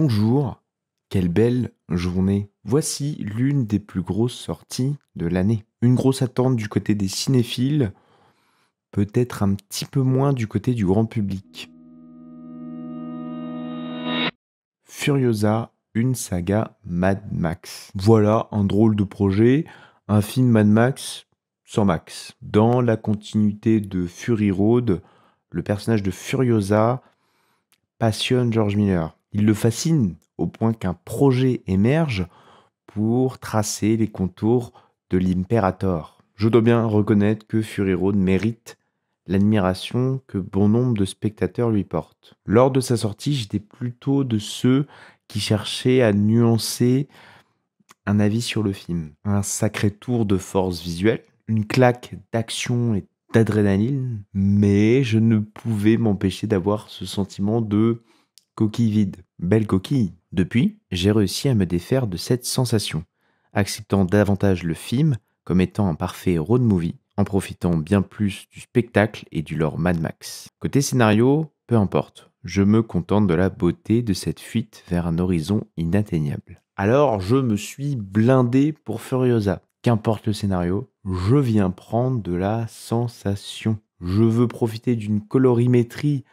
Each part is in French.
Bonjour, quelle belle journée. Voici l'une des plus grosses sorties de l'année. Une grosse attente du côté des cinéphiles, peut-être un petit peu moins du côté du grand public. Furiosa, une saga Mad Max. Voilà un drôle de projet, un film Mad Max sans Max. Dans la continuité de Fury Road, le personnage de Furiosa passionne George Miller. Il le fascine au point qu'un projet émerge pour tracer les contours de l'Imperator. Je dois bien reconnaître que Fury Road mérite l'admiration que bon nombre de spectateurs lui portent. Lors de sa sortie, j'étais plutôt de ceux qui cherchaient à nuancer un avis sur le film. Un sacré tour de force visuelle, une claque d'action et d'adrénaline, mais je ne pouvais m'empêcher d'avoir ce sentiment de coquille vide. Belle coquille. Depuis, j'ai réussi à me défaire de cette sensation, acceptant davantage le film comme étant un parfait road movie, en profitant bien plus du spectacle et du lore Mad Max. Côté scénario, peu importe, je me contente de la beauté de cette fuite vers un horizon inatteignable. Alors je me suis blindé pour Furiosa. Qu'importe le scénario, je viens prendre de la sensation. Je veux profiter d'une colorimétrie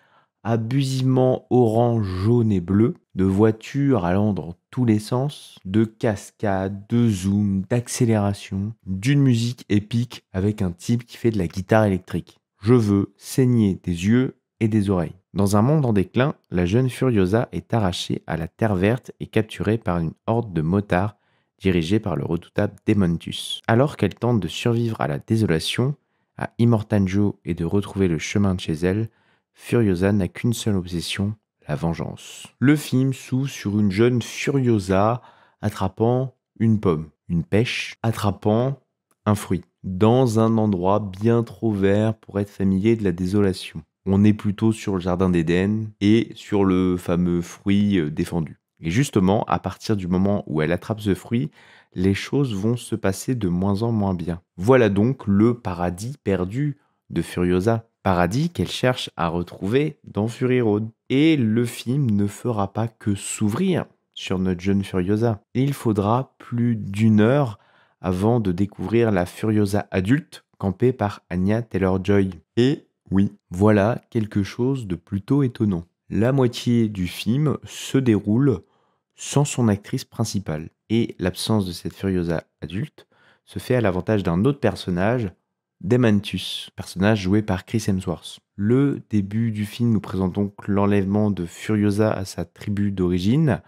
abusivement orange, jaune et bleu, de voitures allant dans tous les sens, de cascades, de zoom, d'accélération, d'une musique épique avec un type qui fait de la guitare électrique. Je veux saigner des yeux et des oreilles. Dans un monde en déclin, la jeune Furiosa est arrachée à la Terre verte et capturée par une horde de motards dirigée par le redoutable Demontus. Alors qu'elle tente de survivre à la désolation, à Immortanjo et de retrouver le chemin de chez elle, Furiosa n'a qu'une seule obsession, la vengeance. Le film s'ouvre sur une jeune Furiosa attrapant une pomme, une pêche, attrapant un fruit, dans un endroit bien trop vert pour être familier de la désolation. On est plutôt sur le jardin d'Éden et sur le fameux fruit défendu. Et justement, à partir du moment où elle attrape ce fruit, les choses vont se passer de moins en moins bien. Voilà donc le paradis perdu de Furiosa. Paradis qu'elle cherche à retrouver dans Fury Road. Et le film ne fera pas que s'ouvrir sur notre jeune Furiosa. Et il faudra plus d'une heure avant de découvrir la Furiosa adulte campée par Anya Taylor-Joy. Et oui, voilà quelque chose de plutôt étonnant. La moitié du film se déroule sans son actrice principale. Et l'absence de cette Furiosa adulte se fait à l'avantage d'un autre personnage, Demantus, personnage joué par Chris Hemsworth. Le début du film nous présente donc l'enlèvement de Furiosa à sa tribu d'origine,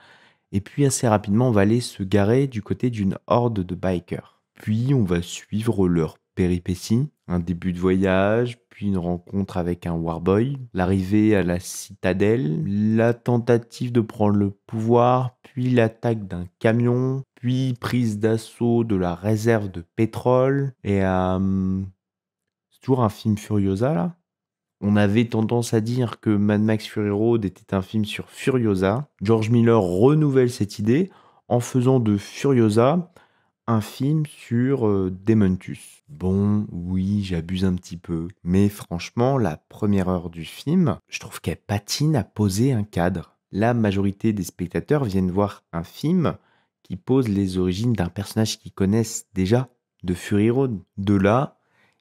et puis assez rapidement on va aller se garer du côté d'une horde de bikers. Puis on va suivre leur péripéties, un début de voyage, puis une rencontre avec un warboy, l'arrivée à la citadelle, la tentative de prendre le pouvoir, puis l'attaque d'un camion, puis prise d'assaut de la réserve de pétrole, et c'est toujours un film Furiosa là. On avait tendance à dire que Mad Max Fury Road était un film sur Furiosa. George Miller renouvelle cette idée en faisant de Furiosa un film sur Demontus. Bon, oui, j'abuse un petit peu. Mais franchement, la première heure du film, je trouve qu'elle patine à poser un cadre. La majorité des spectateurs viennent voir un film qui pose les origines d'un personnage qu'ils connaissent déjà, de Fury Road. De là,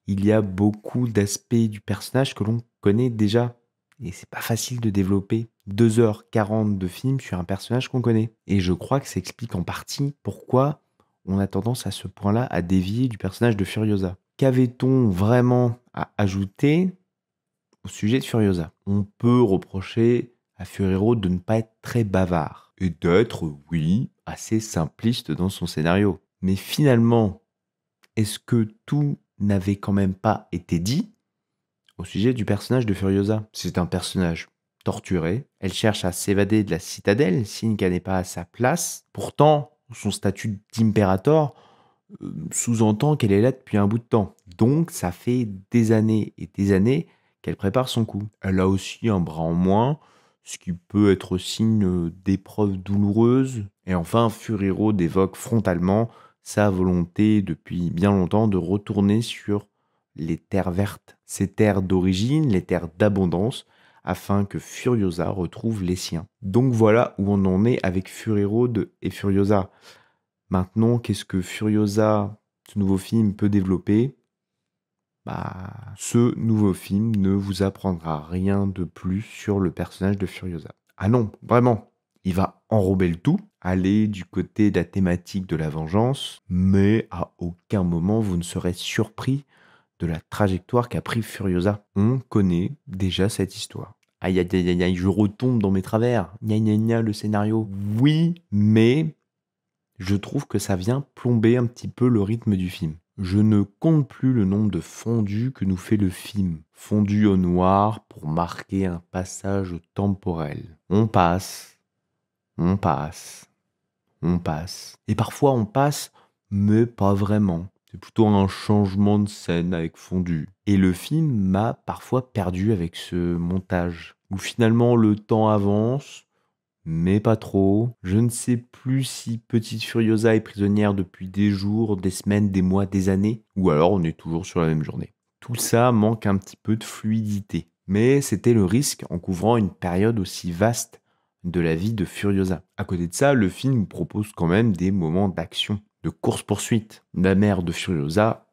il y a beaucoup d'aspects du personnage que l'on connaît déjà. Et c'est pas facile de développer 2h40 de film sur un personnage qu'on connaît. Et je crois que ça explique en partie pourquoi on a tendance à ce point-là à dévier du personnage de Furiosa. Qu'avait-on vraiment à ajouter au sujet de Furiosa? On peut reprocher à Fury Road de ne pas être très bavard et d'être, oui, assez simpliste dans son scénario. Mais finalement, est-ce que tout n'avait quand même pas été dit au sujet du personnage de Furiosa? C'est un personnage torturé. Elle cherche à s'évader de la citadelle, signe qu'elle n'est pas à sa place. Pourtant, son statut d'impérator sous-entend qu'elle est là depuis un bout de temps. Donc, ça fait des années et des années qu'elle prépare son coup. Elle a aussi un bras en moins, ce qui peut être signe d'épreuves douloureuses. Et enfin, Fury Road évoque frontalement sa volonté depuis bien longtemps de retourner sur les terres vertes, ces terres d'origine, les terres d'abondance, afin que Furiosa retrouve les siens. Donc voilà où on en est avec Fury Road et Furiosa. Maintenant, qu'est-ce que Furiosa, ce nouveau film, peut développer? Ce nouveau film ne vous apprendra rien de plus sur le personnage de Furiosa. Ah non, vraiment, il va enrober le tout, aller du côté de la thématique de la vengeance, mais à aucun moment vous ne serez surpris de la trajectoire qu'a pris Furiosa. On connaît déjà cette histoire. Aïe aïe aïe aïe aïe, je retombe dans mes travers. Gna gna gna, le scénario. Oui, mais je trouve que ça vient plomber un petit peu le rythme du film. Je ne compte plus le nombre de fondus que nous fait le film. Fondus au noir pour marquer un passage temporel. On passe, on passe, on passe. Et parfois on passe, mais pas vraiment. C'est plutôt un changement de scène avec fondu. Et le film m'a parfois perdu avec ce montage. Où finalement le temps avance, mais pas trop. Je ne sais plus si Petite Furiosa est prisonnière depuis des jours, des semaines, des mois, des années, ou alors on est toujours sur la même journée. Tout ça manque un petit peu de fluidité. Mais c'était le risque en couvrant une période aussi vaste de la vie de Furiosa. À côté de ça, le film nous propose quand même des moments d'action, de course-poursuite. La mère de Furiosa,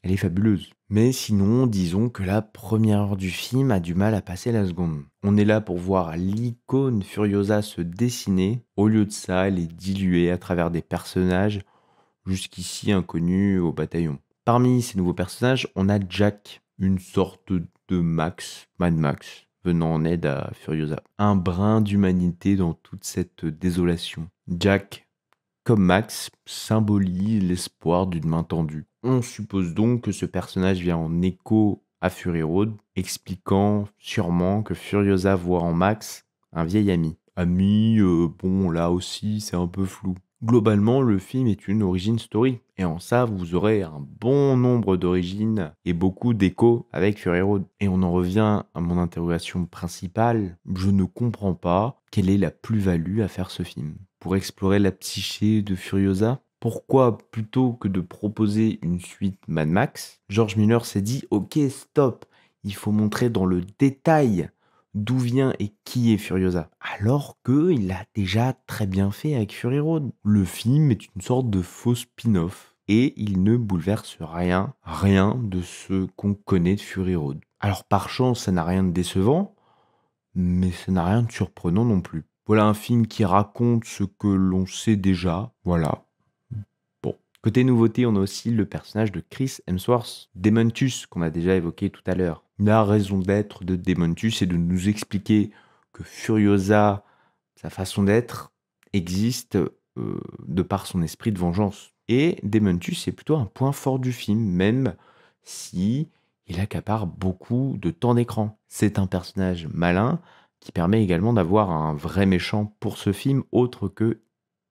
elle est fabuleuse. Mais sinon, disons que la première heure du film a du mal à passer la seconde. On est là pour voir l'icône Furiosa se dessiner. Au lieu de ça, elle est diluée à travers des personnages jusqu'ici inconnus au bataillon. Parmi ces nouveaux personnages, on a Jack, une sorte de Max, Mad Max, venant en aide à Furiosa. Un brin d'humanité dans toute cette désolation. Jack, comme Max, symbolise l'espoir d'une main tendue. On suppose donc que ce personnage vient en écho à Fury Road, expliquant sûrement que Furiosa voit en Max un vieil ami. Ami, bon là aussi c'est un peu flou. Globalement, le film est une origin story, et en ça vous aurez un bon nombre d'origines et beaucoup d'échos avec Fury Road. Et on en revient à mon interrogation principale, je ne comprends pas quelle est la plus-value à faire ce film. Pour explorer la psyché de Furiosa? Pourquoi, plutôt que de proposer une suite Mad Max, George Miller s'est dit « Ok, stop, il faut montrer dans le détail d'où vient et qui est Furiosa ». Alors qu'il l'a déjà très bien fait avec Fury Road. Le film est une sorte de faux spin-off et il ne bouleverse rien de ce qu'on connaît de Fury Road. Alors par chance, ça n'a rien de décevant, mais ça n'a rien de surprenant non plus. Voilà un film qui raconte ce que l'on sait déjà, voilà. Bon. Côté nouveauté, on a aussi le personnage de Chris Hemsworth, Demontus, qu'on a déjà évoqué tout à l'heure. La raison d'être de Demontus est de nous expliquer que Furiosa, sa façon d'être, existe de par son esprit de vengeance. Et Demontus est plutôt un point fort du film, même si il accapare beaucoup de temps d'écran. C'est un personnage malin qui permet également d'avoir un vrai méchant pour ce film, autre que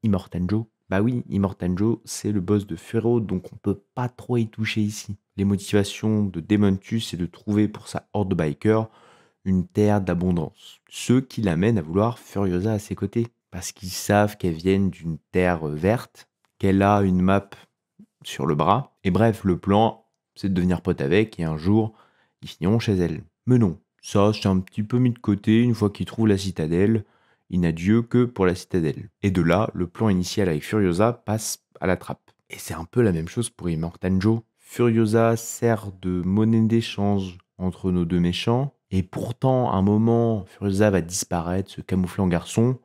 Immortan Joe. Bah oui, Immortan Joe, c'est le boss de Fury Road, donc on peut pas trop y toucher ici. Les motivations de Demontus, c'est de trouver pour sa horde de bikers une terre d'abondance. Ce qui l'amène à vouloir Furiosa à ses côtés, parce qu'ils savent qu'elle vient d'une terre verte, qu'elle a une map sur le bras, et bref, le plan, c'est de devenir pote avec, et un jour, ils finiront chez elle. Mais non, ça, c'est un petit peu mis de côté une fois qu'ils trouvent la citadelle. Il n'a Dieu que pour la citadelle. Et de là, le plan initial avec Furiosa passe à la trappe. Et c'est un peu la même chose pour Immortan Joe. Furiosa sert de monnaie d'échange entre nos deux méchants, et pourtant, à un moment, Furiosa va disparaître, se camoufler en garçon.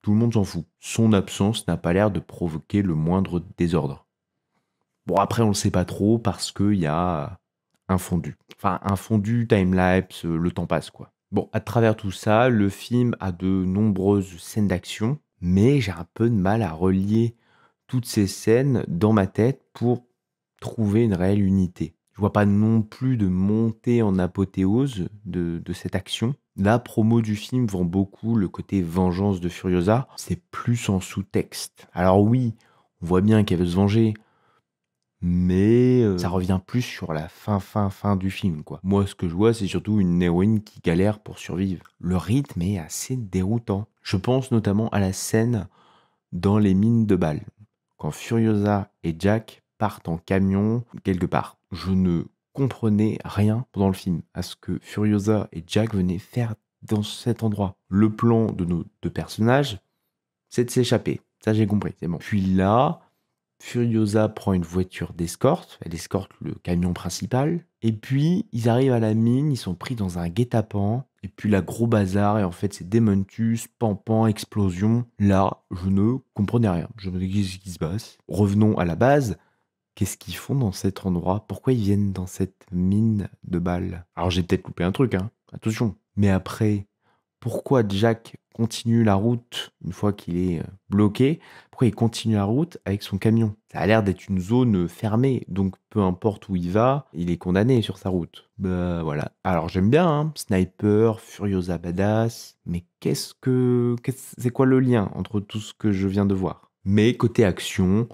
Tout le monde s'en fout. Son absence n'a pas l'air de provoquer le moindre désordre. Bon, après, on le sait pas trop parce qu'il y a un fondu. Enfin, un fondu timelapse, le temps passe, quoi. Bon, à travers tout ça, le film a de nombreuses scènes d'action, mais j'ai un peu de mal à relier toutes ces scènes dans ma tête pour trouver une réelle unité. Je vois pas non plus de montée en apothéose de cette action. La promo du film vend beaucoup le côté vengeance de Furiosa, c'est plus en sous-texte. Alors oui, on voit bien qu'elle veut se venger, mais ça revient plus sur la fin du film, quoi. Moi, ce que je vois, c'est surtout une héroïne qui galère pour survivre. Le rythme est assez déroutant. Je pense notamment à la scène dans les mines de balles, quand Furiosa et Jack partent en camion quelque part. Je ne comprenais rien pendant le film à ce que Furiosa et Jack venaient faire dans cet endroit. Le plan de nos deux personnages, c'est de s'échapper. Ça, j'ai compris, c'est bon. Puis là, Furiosa prend une voiture d'escorte, elle escorte le camion principal, et puis ils arrivent à la mine, ils sont pris dans un guet-apens, et puis là, gros bazar, et en fait c'est Demontus, pan, explosion. Là, je ne comprenais rien, je me dis qu'est-ce qui se passe. Revenons à la base, qu'est-ce qu'ils font dans cet endroit? Pourquoi ils viennent dans cette mine de balles? Alors j'ai peut-être loupé un truc, hein, attention. Mais après, pourquoi Jack continue la route une fois qu'il est bloqué? Pourquoi il continue la route avec son camion? Ça a l'air d'être une zone fermée, donc peu importe où il va, il est condamné sur sa route. Bah voilà. Alors j'aime bien, hein, Sniper, Furiosa Badass, mais c'est quoi le lien entre tout ce que je viens de voir? Mais côté action,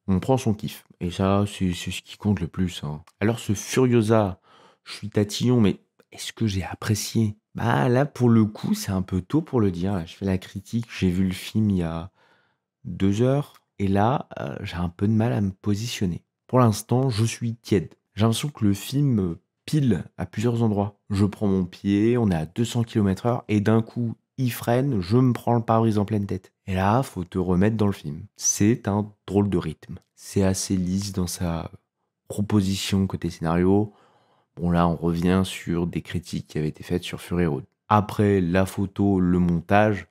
on prend son kiff. Et ça, c'est ce qui compte le plus, hein. Alors ce Furiosa, je suis tatillon, mais est-ce que j'ai apprécié? Bah là, pour le coup, c'est un peu tôt pour le dire. Là, je fais la critique, j'ai vu le film il y a 2 heures, et là, j'ai un peu de mal à me positionner. Pour l'instant, je suis tiède. J'ai l'impression que le film pile à plusieurs endroits. Je prends mon pied, on est à 200 km/h, et d'un coup, il freine, je me prends le pare-brise en pleine tête. Et là, faut te remettre dans le film. C'est un drôle de rythme. C'est assez lisse dans sa proposition côté scénario. Bon là, on revient sur des critiques qui avaient été faites sur Fury Road. Après, la photo, le montage,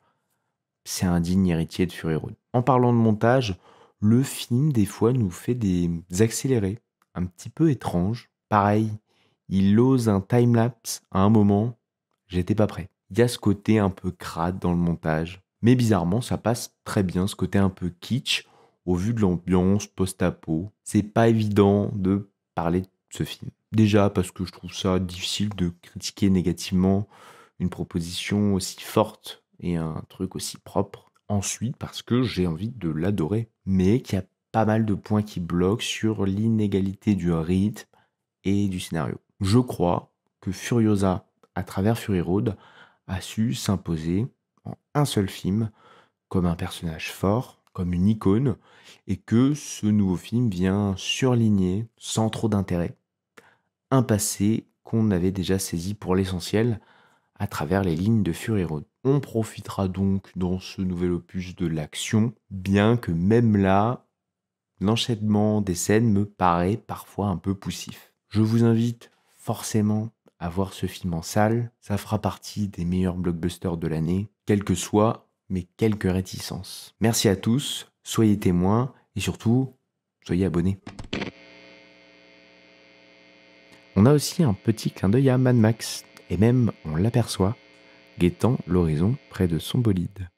c'est un digne héritier de Fury Road. En parlant de montage, le film, des fois, nous fait des accélérés un petit peu étranges. Pareil, il ose un timelapse à un moment, j'étais pas prêt. Il y a ce côté un peu crade dans le montage. Mais bizarrement, ça passe très bien, ce côté un peu kitsch, au vu de l'ambiance post-apo. C'est pas évident de parler de ce film. Déjà parce que je trouve ça difficile de critiquer négativement une proposition aussi forte et un truc aussi propre. Ensuite, parce que j'ai envie de l'adorer, mais qu'il y a pas mal de points qui bloquent sur l'inégalité du rythme et du scénario. Je crois que Furiosa, à travers Fury Road, a su s'imposer en un seul film comme un personnage fort, comme une icône, et que ce nouveau film vient surligner, sans trop d'intérêt, un passé qu'on avait déjà saisi pour l'essentiel à travers les lignes de Fury Road. On profitera donc dans ce nouvel opus de l'action, bien que même là, l'enchaînement des scènes me paraît parfois un peu poussif. Je vous invite forcément à voir ce film en salle, ça fera partie des meilleurs blockbusters de l'année, quelles que soient mes quelques réticences. Merci à tous, soyez témoins et surtout, soyez abonnés. On a aussi un petit clin d'œil à Mad Max, et même on l'aperçoit, guettant l'horizon près de son bolide.